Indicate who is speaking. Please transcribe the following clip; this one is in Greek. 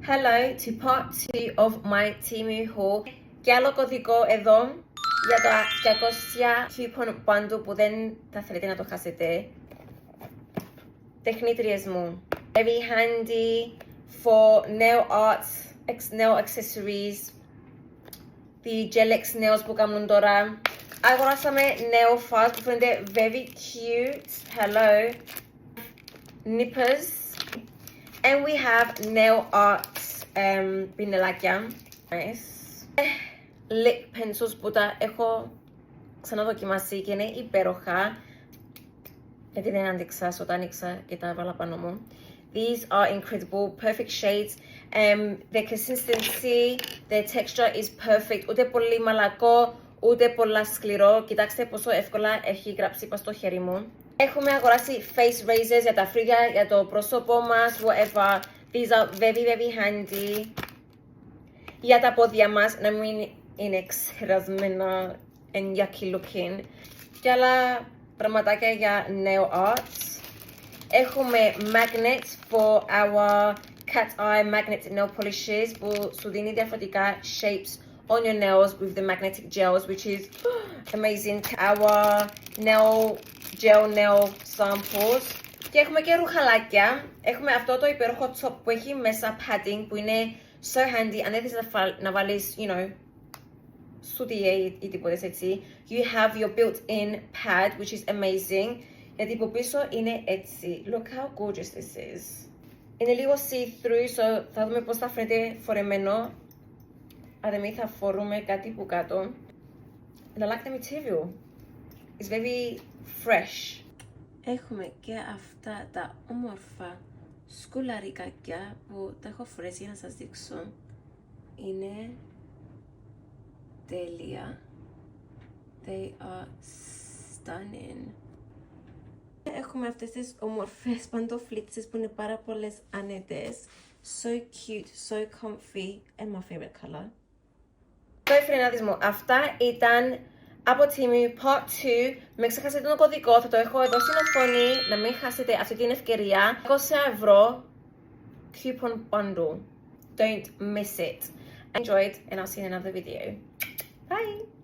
Speaker 1: Hello to part 2 of my Temu haul. Και άλλο κωδικό εδώ για τα 200 coupon bundle που δεν θα θέλετε να το χάσετε. Τεχνίτριες μου. Very handy for nail arts, nail accessories. The Gelix nails που κάνουν τώρα. Αγοράσαμε nail files που φαίνονται very cute. Hello. Nippers. And we have nail arts πινελάκια. Nice. Lip pencils που τα έχω ξαναδοκιμάσει και είναι υπέροχα. Γιατί δεν άνοιξα, στο τα άνοιξα και τα έβαλα πάνω μου. These are incredible, perfect shades. The consistency, the texture is perfect. Ούτε πολύ μαλακό, ούτε πολύ σκληρό. Κοιτάξτε πόσο εύκολα έχει γράψει στο χέρι μου. Έχουμε αγοράσει face razors για τα φρύδια, για το πρόσωπό μας, whatever. These are very, very handy. Για τα πόδια μας, να μην είναι ξερασμένα and yucky looking. Και άλλα πραγματάκια για nail arts. Έχουμε magnets for our cat eye magnet nail polishes που σου δίνει διαφορετικά shapes on your nails with the magnetic gels, which is amazing. Our gel nail samples. Και έχουμε και ρουχαλάκια. Έχουμε αυτό το υπέροχο top που έχει μέσα padding που είναι so handy. Αν δεν θες να βάλεις, you know, σουτιέ ή τίποτε έτσι. You have your built-in pad, which is amazing. Γιατί από πίσω είναι έτσι. Look how gorgeous this is. Είναι λίγο see-through, so θα δούμε πώς θα φαίνεται φορεμένο. Αν εμείς θα φορούμε κάτι που κάτω. And I like the material. It's very fresh. Έχουμε και αυτά τα όμορφα σκουλαρικάκια που τα έχω φορέσει για να σας δείξω. Είναι τέλεια. They are stunning. Έχουμε αυτές τις όμορφες παντοφλίτσες που είναι πάρα πολλές άνετες. So cute, so comfy and my favorite color. Το φρενάδες μου, αυτά ήταν από Temu Part 2. Μην ξεχάσετε τον κωδικό, θα το έχω εδώ στην οθόνη, να μην χάσετε αυτή την ευκαιρία. 200€ coupon bundle. Don't miss it. Enjoyed and I'll see you in another video. Bye!